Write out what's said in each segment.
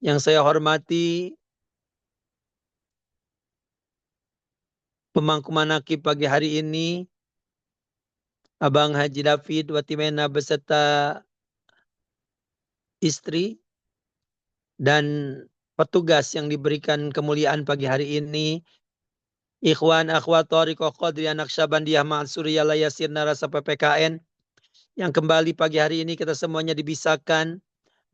Yang saya hormati pemangku manaqib pagi hari ini, Abang Haji David Watimena beserta istri dan petugas yang diberikan kemuliaan pagi hari ini, ikhwan akhwat Thariqah Qadiriyah Naqsyabandiyah Ma'asuriyah Layasir Narasa PPKN, yang kembali pagi hari ini kita semuanya dibisahkan,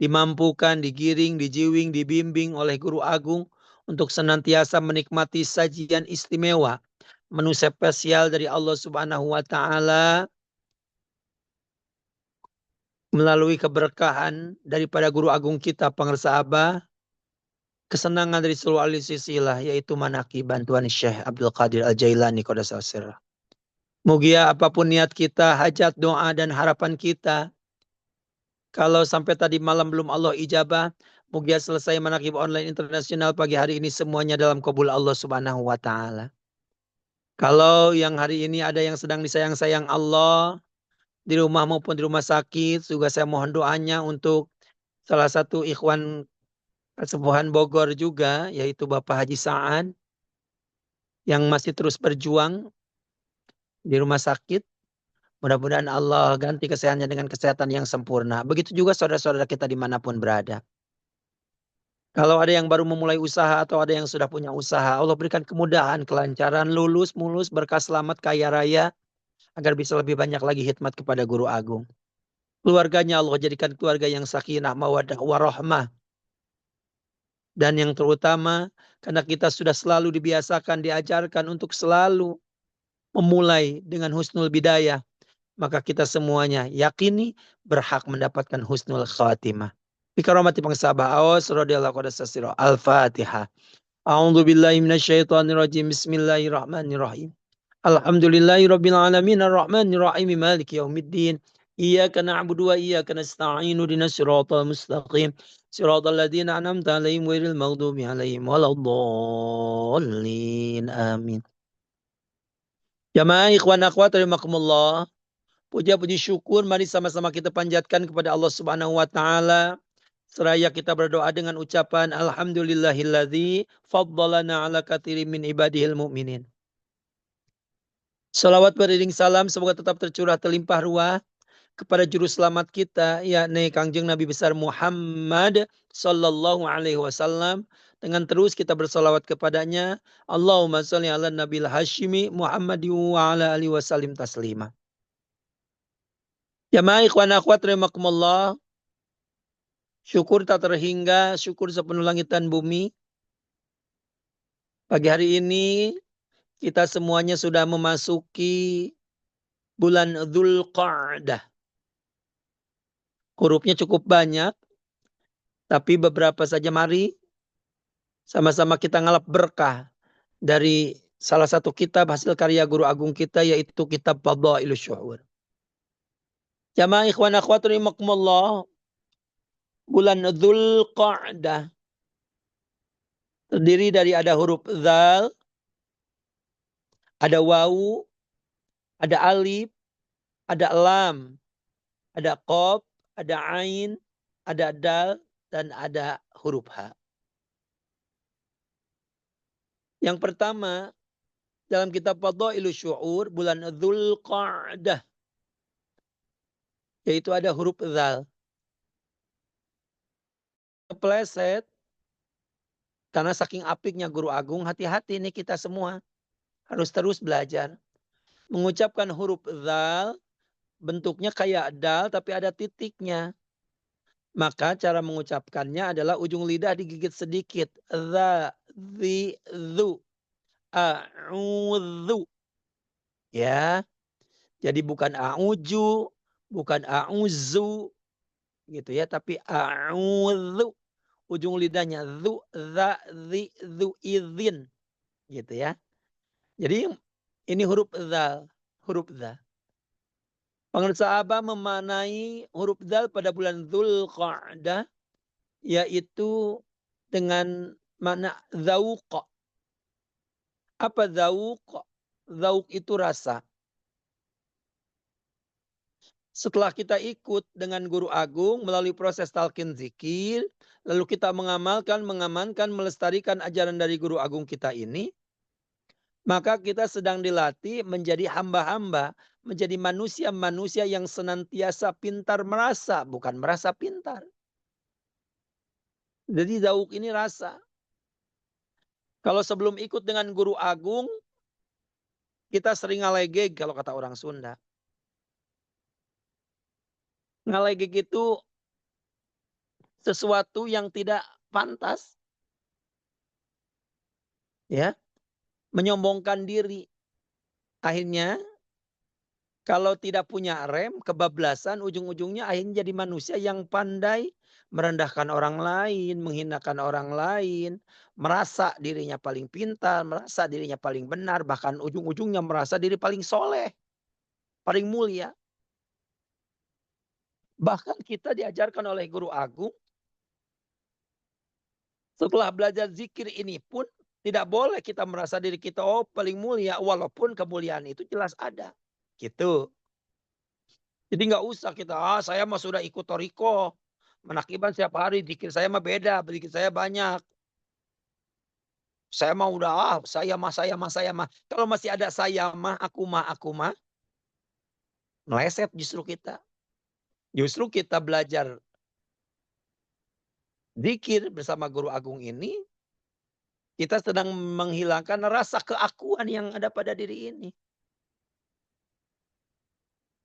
dimampukan, digiring, dijiwing, dibimbing oleh Guru Agung untuk senantiasa menikmati sajian istimewa, menu spesial dari Allah Subhanahu wa taala melalui keberkahan daripada Guru Agung kita Pangersa Abah, kesenangan dari seluruh ahli silsilah, yaitu manaqib bantuan Syekh Abdul Qadir Al-Jailani Qadasa Sirrah. Mugia apapun niat kita, hajat, doa dan harapan kita, kalau sampai tadi malam belum Allah ijabah, mugia selesai manaqib online internasional pagi hari ini semuanya dalam qabul Allah Subhanahu wa taala. Kalau yang hari ini ada yang sedang disayang-sayang Allah di rumah maupun di rumah sakit, juga saya mohon doanya untuk salah satu ikhwan Kesembuhan Bogor juga, yaitu Bapak Haji Sa'ad yang masih terus berjuang di rumah sakit. Mudah-mudahan Allah ganti kesehatannya dengan kesehatan yang sempurna. Begitu juga saudara-saudara kita dimanapun berada. Kalau ada yang baru memulai usaha atau ada yang sudah punya usaha, Allah berikan kemudahan, kelancaran, lulus, mulus, berkah selamat, kaya raya, agar bisa lebih banyak lagi khidmat kepada Guru Agung. Keluarganya Allah jadikan keluarga yang sakinah, mawaddah, warahmah. Dan yang terutama, karena kita sudah selalu dibiasakan, diajarkan untuk selalu memulai dengan husnul bidayah, maka kita semuanya yakini berhak mendapatkan husnul khatimah. Bikaramati pangsahabah awas radhiyallahu anhu. Al-Fatihah. A'udzu billahi minasyaitonir rajim. Bismillahirrahmanirrahim. Alhamdulillahirabbil alamin arrahmanir rahim maliki yaumiddin. Iyyaka na'budu wa iyyaka nasta'in ihdinas siratal mustaqim. Siratal ladzina an'amta 'alaihim ghairil maghdubi 'alaihim waladdallin. Amin. Jamaah ikhwan akhwat rahimakumullah. Puja puji syukur mari sama-sama kita panjatkan kepada Allah Subhanahu wa taala. Seraya kita berdoa dengan ucapan alhamdulillahilladzi faddalana ala katsirin min ibadihil mu'minin. Salawat beriring salam semoga tetap tercurah terlimpah ruah kepada juru selamat kita, yakni Kangjeng Nabi besar Muhammad sallallahu alaihi wasallam, dengan terus kita bersalawat kepadanya. Allahumma shalli ala nabil hashimi Muhammad wa ala alihi wasallim taslima. Jamaah ikhwan akhwat rahimakumullah, syukur tak terhingga, syukur sepenuh langit dan bumi. Pagi hari ini kita semuanya sudah memasuki bulan Dzulqa'dah. Hurufnya cukup banyak, tapi beberapa saja. Mari sama-sama kita ngalap berkah dari salah satu kitab hasil karya Guru Agung kita, yaitu kitab Fadhailus Syuhur. Jamaah ikhwan akhwat rahimakumullah, bulan Dzulqa'dah terdiri dari ada huruf dzal, ada wawu, ada alif, ada lam, ada qaf, ada ain, ada dal, dan ada huruf ha. Yang pertama, dalam kitab Fadhailus Syuhur, bulan Dzulqa'dah, yaitu ada huruf dzal. Kepleset, karena saking apiknya Guru Agung, hati-hati nih kita semua. Harus terus belajar. Mengucapkan huruf dzal, bentuknya kayak dal tapi ada titiknya. Maka cara mengucapkannya adalah ujung lidah digigit sedikit. Dza, zi, zu, a'udzu. Ya, jadi bukan a'uju, bukan a'uzu, gitu ya, tapi a'udzu. Ujung lidahnya zu, za, zi, zu, izin, gitu ya. Jadi ini huruf dzal, huruf dzal. Pengersa Abah memanai huruf dzal pada bulan Dzulqa'dah, yaitu dengan makna dzauq. Apa dzauq? Dzauq itu rasa. Setelah kita ikut dengan guru agung melalui proses talqin zikir, lalu kita mengamalkan, mengamankan, melestarikan ajaran dari guru agung kita ini, maka kita sedang dilatih menjadi hamba-hamba, menjadi manusia-manusia yang senantiasa pintar merasa, bukan merasa pintar. Jadi zauk ini rasa. Kalau sebelum ikut dengan guru agung, kita sering ngalegeg kalau kata orang Sunda. Ngalegeg itu sesuatu yang tidak pantas, ya, menyombongkan diri. Akhirnya kalau tidak punya rem, kebablasan, ujung-ujungnya akhirnya jadi manusia yang pandai merendahkan orang lain, menghinakan orang lain, merasa dirinya paling pintar, merasa dirinya paling benar, bahkan ujung-ujungnya merasa diri paling soleh, paling mulia. Bahkan kita diajarkan oleh guru agung, setelah belajar zikir ini pun tidak boleh kita merasa diri kita paling mulia, walaupun kemuliaan itu jelas ada. Gitu. Jadi nggak usah kita, saya mah sudah ikut toriko. Menakiban setiap hari, zikir saya mah beda, zikir saya banyak. Saya mah udah, saya mah, saya mah, saya mah. Kalau masih ada saya mah, aku mah, meleset justru kita. Justru kita belajar zikir bersama guru agung ini, kita sedang menghilangkan rasa keakuan yang ada pada diri ini.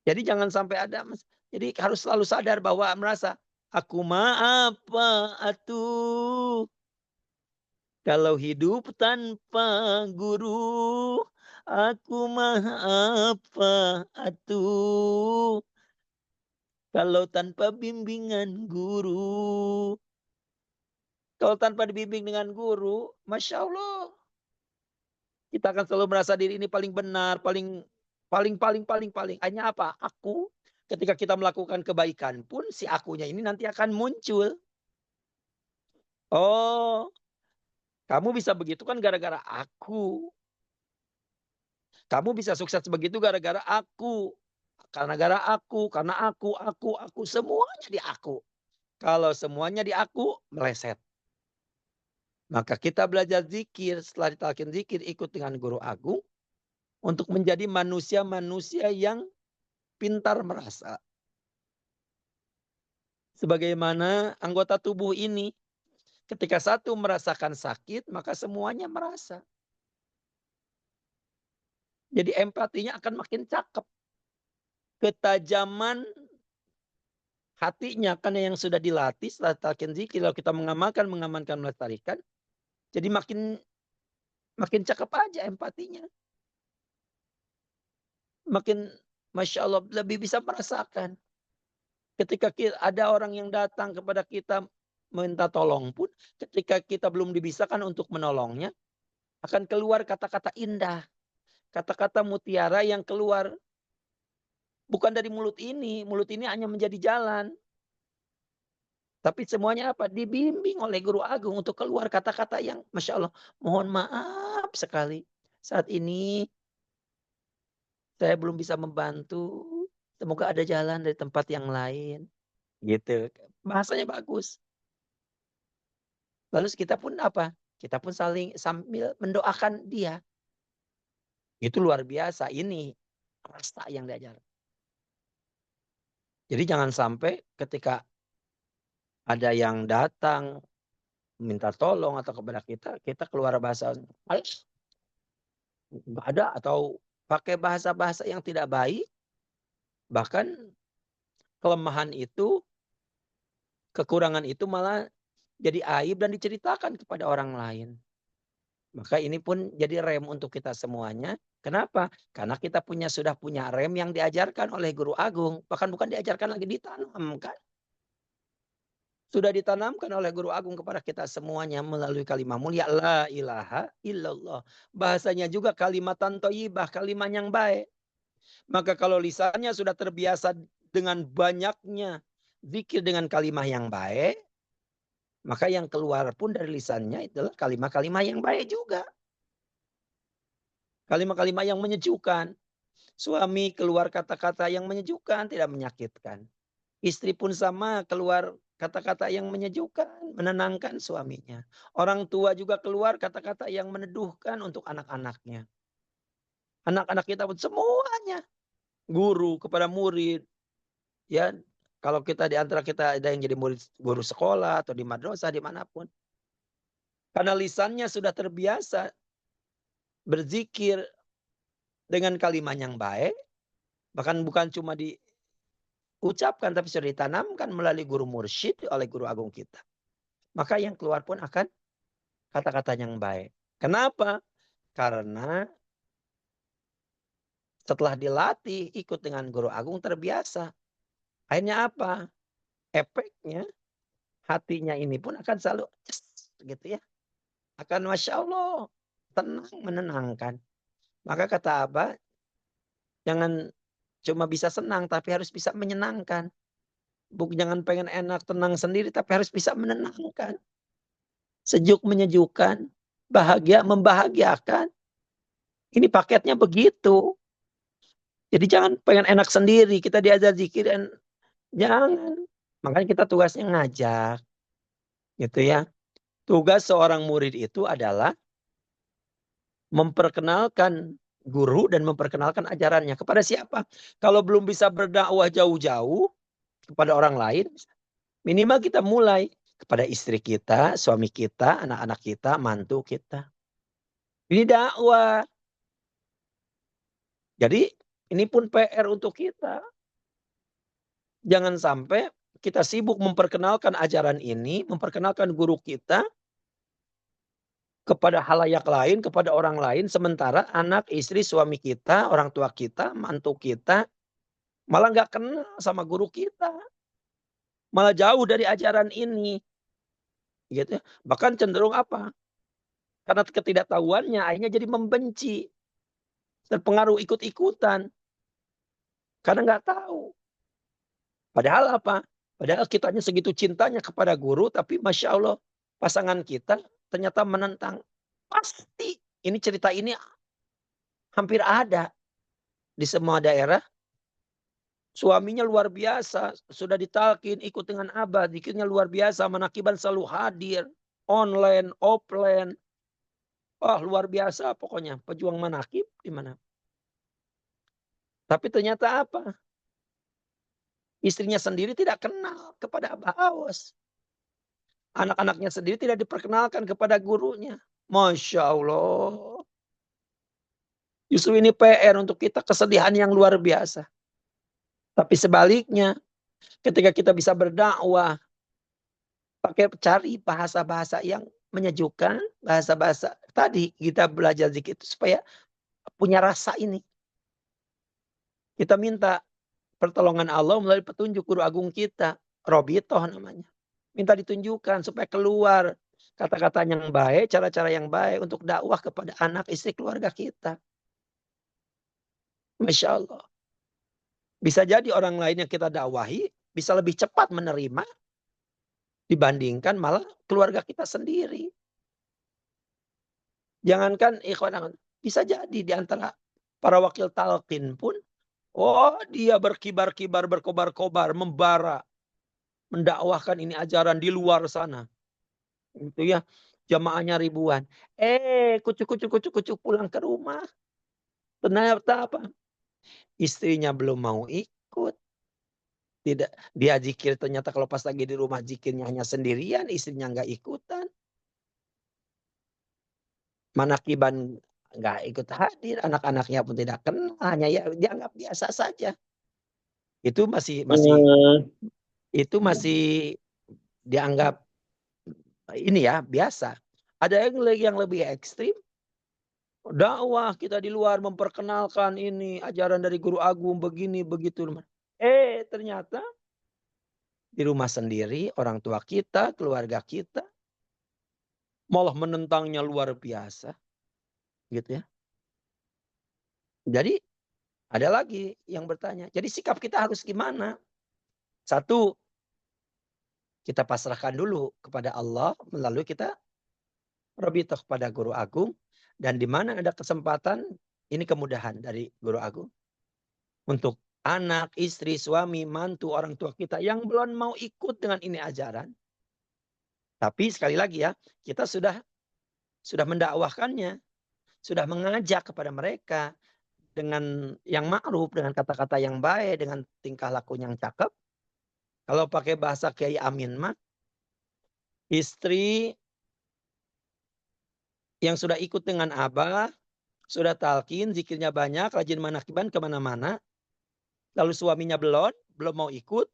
Jadi jangan sampai ada, jadi harus selalu sadar bahwa merasa, aku mah apa atuh. Kalau hidup tanpa guru, aku mah apa atuh. Kalau tanpa bimbingan guru. Kalau tanpa dibimbing dengan guru, Masya Allah. Kita akan selalu merasa diri ini paling benar, paling. Hanya apa? Aku. Ketika kita melakukan kebaikan pun, si akunya ini nanti akan muncul. Oh, kamu bisa begitu kan gara-gara aku. Kamu bisa sukses begitu gara-gara aku. Karena gara aku, karena aku. Semuanya di aku. Kalau semuanya di aku, meleset. Maka kita belajar zikir, setelah ditalkin zikir, ikut dengan guru agung. Untuk menjadi manusia-manusia yang pintar merasa. Sebagaimana anggota tubuh ini. Ketika satu merasakan sakit, maka semuanya merasa. Jadi empatinya akan makin cakep. Ketajaman hatinya karena yang sudah dilatih setelah talqin zikir, kalau kita mengamalkan, melestarikan, jadi makin cakep aja empatinya. Makin Masya Allah lebih bisa merasakan. Ketika ada orang yang datang kepada kita minta tolong pun, ketika kita belum dibisakan untuk menolongnya, akan keluar kata-kata indah. Kata-kata mutiara yang keluar bukan dari mulut ini hanya menjadi jalan. Tapi semuanya apa? Dibimbing oleh guru agung untuk keluar kata-kata yang Masya Allah, mohon maaf sekali. Saat ini saya belum bisa membantu. Semoga ada jalan dari tempat yang lain. Gitu. Bahasanya bagus. Lalu kita pun apa? Kita pun saling sambil mendoakan dia. Itu luar biasa. Ini rasa yang diajar. Jadi jangan sampai ketika ada yang datang minta tolong atau kepada kita keluar bahasa males, nggak ada, atau pakai bahasa-bahasa yang tidak baik. Bahkan kelemahan itu, kekurangan itu malah jadi aib dan diceritakan kepada orang lain. Maka ini pun jadi rem untuk kita semuanya. Kenapa? Karena kita sudah punya rem yang diajarkan oleh guru agung. Bahkan bukan diajarkan lagi, ditanamkan. Sudah ditanamkan oleh guru agung kepada kita semuanya melalui kalimat mulia la ilaha illallah. Bahasanya juga kalimatan thayyibah, kalimat yang baik. Maka kalau lisannya sudah terbiasa dengan banyaknya zikir dengan kalimat yang baik, maka yang keluar pun dari lisannya adalah kalimat-kalimat yang baik juga. Kalimat-kalimat yang menyejukkan. Suami keluar kata-kata yang menyejukkan, tidak menyakitkan. Istri pun sama, keluar kata-kata yang menyejukkan, menenangkan suaminya. Orang tua juga keluar kata-kata yang meneduhkan untuk anak-anaknya. Anak-anak kita pun semuanya, guru kepada murid, ya. Kalau kita di antara kita ada yang jadi murid guru sekolah atau di madrasah dimanapun, karena lisannya sudah terbiasa berzikir dengan kalimat yang baik, bahkan bukan cuma diucapkan tapi sudah ditanamkan melalui guru mursyid oleh guru agung kita. Maka yang keluar pun akan kata-kata yang baik. Kenapa? Karena setelah dilatih ikut dengan guru agung terbiasa. Akhirnya apa? Efeknya hatinya ini pun akan selalu gitu ya. Akan Masya Allah tenang, menenangkan. Maka kata Abah, jangan cuma bisa senang tapi harus bisa menyenangkan. Jangan pengen enak, tenang sendiri tapi harus bisa menenangkan. Sejuk menyejukkan, bahagia membahagiakan. Ini paketnya begitu. Jadi jangan pengen enak sendiri, kita diajar zikir dan jangan. Makanya kita tugasnya ngajak. Gitu ya. Tugas seorang murid itu adalah memperkenalkan guru dan memperkenalkan ajarannya. Kepada siapa? Kalau belum bisa berdakwah jauh-jauh kepada orang lain, minimal kita mulai kepada istri kita, suami kita, anak-anak kita, mantu kita. Ini dakwah. Jadi ini pun PR untuk kita. Jangan sampai kita sibuk memperkenalkan ajaran ini, memperkenalkan guru kita kepada halayak lain, kepada orang lain. Sementara anak, istri, suami kita, orang tua kita, mantu kita, malah nggak kenal sama guru kita. Malah jauh dari ajaran ini. Gitu. Bahkan cenderung apa? Karena ketidaktahuannya akhirnya jadi membenci. Terpengaruh ikut-ikutan. Karena nggak tahu. Padahal apa? Padahal kitanya segitu cintanya kepada guru, tapi Masya Allah pasangan kita ternyata menentang. Pasti ini cerita ini hampir ada di semua daerah. Suaminya luar biasa, sudah ditalkin, ikut dengan Abah, zikirnya luar biasa, manakiban selalu hadir, online, offline. Wah luar biasa pokoknya, pejuang manakib di mana. Tapi ternyata apa? Istrinya sendiri tidak kenal kepada Abah Awas. Anak-anaknya sendiri tidak diperkenalkan kepada gurunya. Masya Allah. Justru ini PR untuk kita, kesedihan yang luar biasa. Tapi sebaliknya, ketika kita bisa berdakwah, cari bahasa-bahasa yang menyejukkan, bahasa-bahasa tadi kita belajar zikir itu supaya punya rasa ini. Kita minta pertolongan Allah melalui petunjuk guru agung kita, Robitoh namanya. Minta ditunjukkan supaya keluar kata-kata yang baik, cara-cara yang baik untuk dakwah kepada anak, istri, keluarga kita. Masya Allah. Bisa jadi orang lain yang kita dakwahi bisa lebih cepat menerima dibandingkan malah keluarga kita sendiri. Jangankan ikhwan, bisa jadi di antara para wakil talqin pun, oh dia berkibar-kibar, berkobar-kobar, membara, mendakwahkan ini ajaran di luar sana. Itu ya, jamaahnya ribuan. Kucuk-kucuk pulang ke rumah. Ternyata apa? Istrinya belum mau ikut. Tidak, dia zikir ternyata kalau pas lagi di rumah zikirnya hanya sendirian, istrinya nggak ikutan. Manakiban nggak ikut hadir, anak-anaknya pun tidak kenal, hanya ya dianggap biasa saja. Itu masih itu masih dianggap ini ya biasa. Ada yang lebih ekstrim. Dakwah kita di luar memperkenalkan ini ajaran dari guru agung begini begitu. Ternyata di rumah sendiri orang tua kita, keluarga kita malah menentangnya luar biasa. Gitu ya. Jadi ada lagi yang bertanya. Jadi sikap kita harus gimana? Satu, kita pasrahkan dulu kepada Allah melalui kita rabithah kepada guru agung. Dan di mana ada kesempatan, ini kemudahan dari guru agung. Untuk anak, istri, suami, mantu, orang tua kita yang belum mau ikut dengan ini ajaran. Tapi sekali lagi ya, kita sudah mendakwahkannya, sudah mengajak kepada mereka dengan yang ma'ruf, dengan kata-kata yang baik, dengan tingkah laku yang cakep. Kalau pakai bahasa Kiai Amin mah, istri yang sudah ikut dengan abah, sudah talqin, zikirnya banyak, rajin manakiban kemana-mana, lalu suaminya belum mau ikut,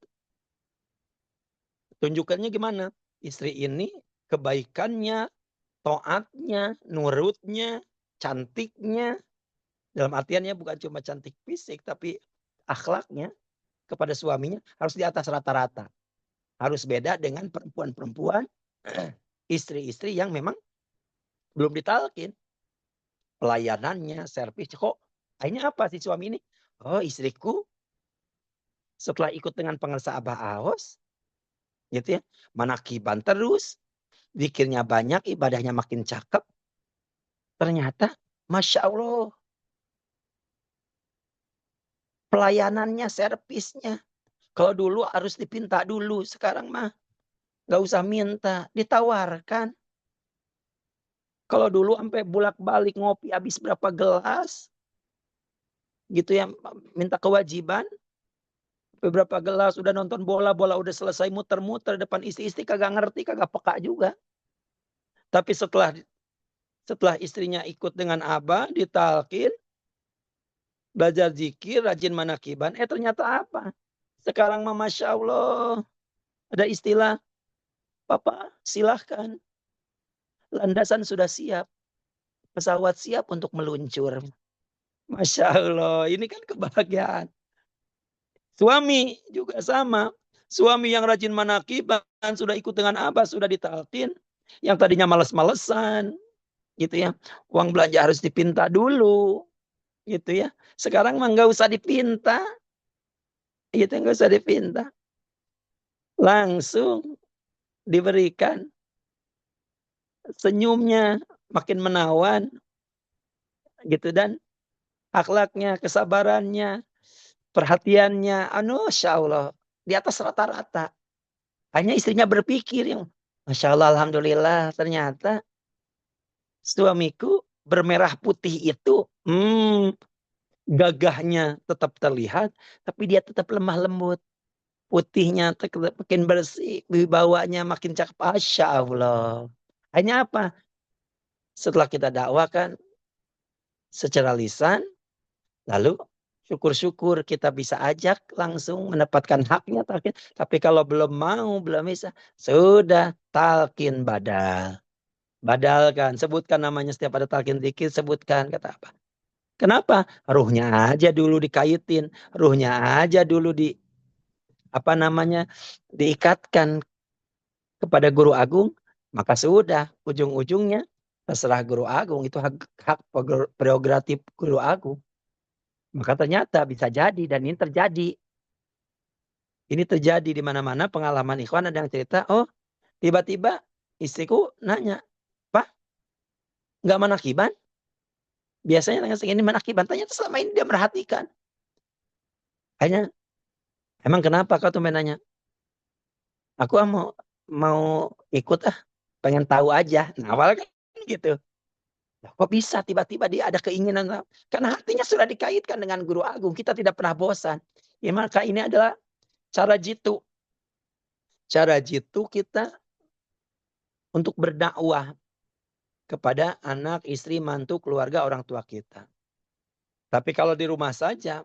tunjukkannya gimana? Istri ini kebaikannya, taatnya, nurutnya, cantiknya, dalam artiannya bukan cuma cantik fisik, tapi akhlaknya kepada suaminya harus di atas rata-rata. Harus beda dengan perempuan-perempuan, istri-istri yang memang belum ditalkin. Pelayanannya, servis, kok akhirnya apa sih suami ini? Oh, istriku setelah ikut dengan pengersa Abah Aos, gitu ya, manakiban terus, zikirnya banyak, ibadahnya makin cakep. Ternyata, Masya Allah, pelayanannya, servisnya. Kalau dulu harus dipinta dulu, sekarang mah nggak usah minta, ditawarkan. Kalau dulu sampai bolak-balik ngopi habis berapa gelas, gitu ya, minta kewajiban. Beberapa gelas udah nonton bola udah selesai muter-muter depan istri kagak ngerti, kagak peka juga. Tapi setelah istrinya ikut dengan abah, ditalkin, belajar zikir, rajin manakiban, ternyata apa? Sekarang mah Masya Allah, ada istilah, Papa silahkan, landasan sudah siap, pesawat siap untuk meluncur. Masya Allah, ini kan kebahagiaan. Suami juga sama. Suami yang rajin manakiban, sudah ikut dengan abah, sudah ditalkin. Yang tadinya males-malesan, gitu ya. Uang belanja harus dipinta dulu, gitu ya. Sekarang mah nggak usah dipinta, gitu, nggak usah dipinta. Langsung diberikan. Senyumnya makin menawan, gitu, dan akhlaknya, kesabarannya, perhatiannya, Masya Allah, di atas rata-rata. Hanya istrinya berpikir yang, Masya Allah, Alhamdulillah, ternyata suamiku bermerah putih itu, gagahnya tetap terlihat, tapi dia tetap lemah lembut. Putihnya makin bersih, wibawanya makin cakep. Masya Allah. Hanya apa? Setelah kita dakwakan secara lisan, lalu syukur-syukur kita bisa ajak langsung mendapatkan haknya talqin. Tapi kalau belum mau, belum bisa, sudah talqin badal. Badalkan, sebutkan namanya setiap ada talqin zikir, sebutkan, kata apa? Kenapa? Ruhnya aja dulu dikaitin, ruhnya aja dulu diikatkan kepada guru agung, maka sudah ujung-ujungnya terserah guru agung, itu hak prerogatif guru agung. Maka ternyata bisa jadi, dan ini terjadi. Ini terjadi di mana-mana, pengalaman ikhwan ada yang cerita, oh tiba-tiba istriku nanya, Pak, nggak manakiban? Biasanya tanya segini manakiban, ternyata selama ini dia merhatikan. Hanya, emang kenapa kau tuh menanya? Aku mau ikut pengen tahu aja. Nah, awal kan gitu. Kok bisa tiba-tiba dia ada keinginan? Karena hatinya sudah dikaitkan dengan guru agung. Kita tidak pernah bosan. Ya, maka ini adalah cara jitu. Cara jitu kita untuk berdakwah kepada anak, istri, mantu, keluarga, orang tua kita. Tapi kalau di rumah saja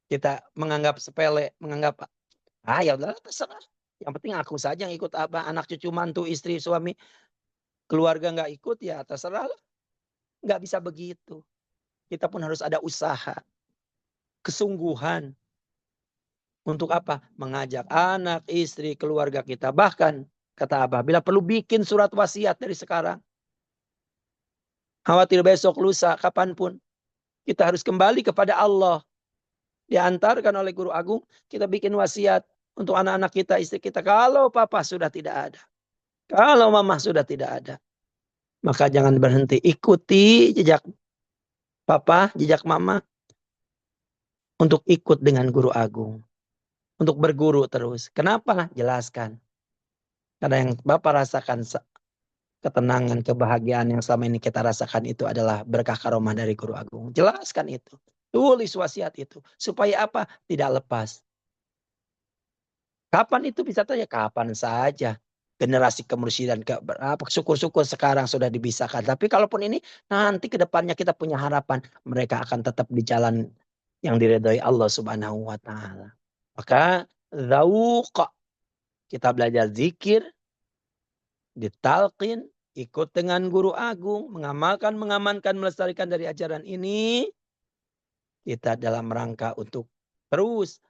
kita menganggap sepele, menganggap ya udahlah terserah. Yang penting aku saja yang ikut apa, anak cucu mantu, istri, suami, keluarga nggak ikut, ya terserah. Nggak bisa begitu. Kita pun harus ada usaha, kesungguhan. Untuk apa? Mengajak anak, istri, keluarga kita. Bahkan, kata Abah, bila perlu bikin surat wasiat dari sekarang. Khawatir besok, lusa, kapanpun. Kita harus kembali kepada Allah. Diantarkan oleh Guru Agung, kita bikin wasiat untuk anak-anak kita, istri kita. Kalau papa sudah tidak ada. Kalau mama sudah tidak ada. Maka jangan berhenti. Ikuti jejak papa, jejak mama. untuk ikut dengan guru agung. Untuk berguru terus. Kenapa? Jelaskan. Karena yang Bapak rasakan ketenangan, kebahagiaan yang selama ini kita rasakan itu adalah berkah karomah dari guru agung. Jelaskan itu. Tulis wasiat itu. Supaya apa? Tidak lepas. Kapan itu bisa tanya? Kapan saja. Generasi kemursyidhan syukur-syukur sekarang sudah dibisakan. Tapi kalaupun ini nanti ke depannya kita punya harapan mereka akan tetap di jalan yang diridhoi Allah Subhanahu wa taala. Maka dzauq, kita belajar zikir, ditalqin, ikut dengan guru agung, mengamankan, melestarikan dari ajaran ini, kita dalam rangka untuk terus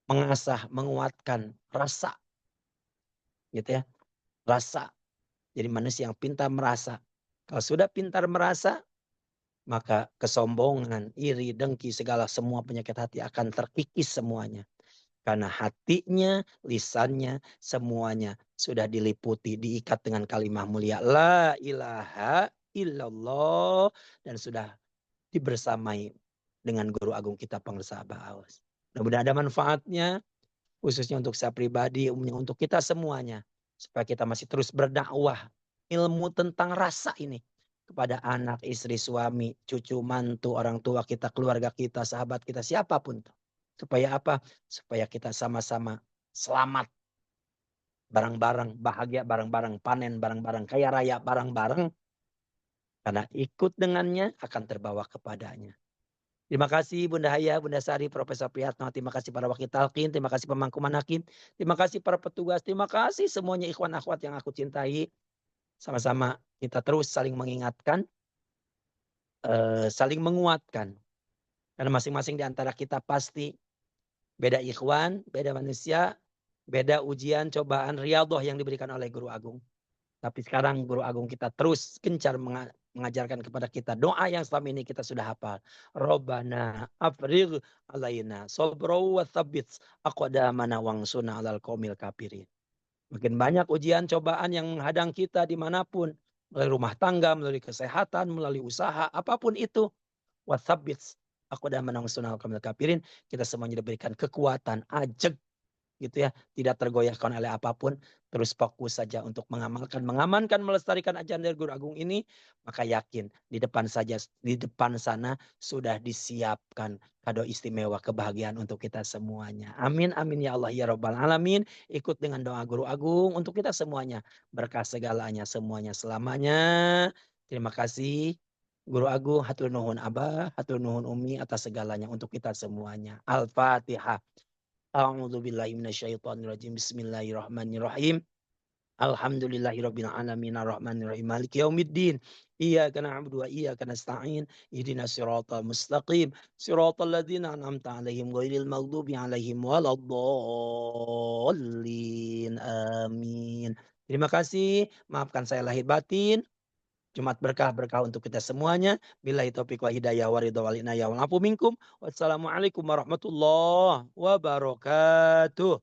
mengasah, menguatkan rasa, gitu ya, rasa. Jadi manusia yang pintar merasa. Kalau sudah pintar merasa, maka kesombongan, iri, dengki, segala semua penyakit hati akan terkikis semuanya. Karena hatinya, lisannya, semuanya sudah diliputi, diikat dengan kalimat mulia. La ilaha illallah. Dan sudah dibersamai dengan guru agung kita Pengersah Awas. Mudah-mudahan ada manfaatnya. Khususnya untuk saya pribadi, umumnya untuk kita semuanya. Supaya kita masih terus berdakwah. Ilmu tentang rasa ini. Kepada anak, istri, suami, cucu, mantu, orang tua kita, keluarga kita, sahabat kita, siapapun. Supaya apa? Supaya kita sama-sama selamat. Bareng-bareng, bahagia bareng-bareng, panen bareng-bareng, kaya raya bareng-bareng. Karena ikut dengannya akan terbawa kepadanya. Terima kasih Bunda Haya, Bunda Sari, Profesor Priyatno. Terima kasih para wakil talqin. Terima kasih pemangku manakin. Terima kasih para petugas. Terima kasih semuanya ikhwan akhwat yang aku cintai. Sama-sama kita terus saling mengingatkan. Saling menguatkan. Karena masing-masing di antara kita pasti beda ikhwan, beda manusia, beda ujian, cobaan, riyadhah yang diberikan oleh Guru Agung. Tapi sekarang Guru Agung kita terus gencar mengajarkan kepada kita doa yang selama ini kita sudah hafal. Rabbana afrigh alaina sabra wa tsabbit aqdamana wansuna 'alal qaumil kafirin. Makin banyak ujian cobaan yang menghadang kita dimanapun. Melalui rumah tangga, melalui kesehatan, melalui usaha, apapun itu. Wa tsabbit aqdamana wansuna 'alal qaumil kafirin. Kita semuanya diberikan kekuatan, ajeg, gitu ya, tidak tergoyahkan oleh apapun, terus fokus saja untuk mengamankan, melestarikan ajaran dari Guru Agung ini, maka yakin di depan sana sudah disiapkan kado istimewa kebahagiaan untuk kita semuanya. Amin amin ya Allah ya Rabbal alamin. Ikut dengan doa Guru Agung untuk kita semuanya, berkah segalanya semuanya selamanya. Terima kasih Guru Agung, hatur nuhun Abah, hatur nuhun Umi atas segalanya untuk kita semuanya. Al-Fatihah. A'udzu billahi minasyaitonir rajim. Bismillahirrahmanirrahim. Alhamdulillahirabbil alamin arrahmanir rahim maliki yaumiddin. Iyyaka na'budu wa iyyaka nasta'in. Ihdinas siratal mustaqim. Siratal ladzina an'amta 'alaihim ghairil maghdubi 'alaihim waladdallin. Amin. Terima kasih. Maafkan saya lahir batin. Jumat berkah untuk kita semuanya. Billahi taufiq wa hidayah wa ridha wal inayah wal afu minkum. Wassalamualaikum warahmatullahi wabarakatuh.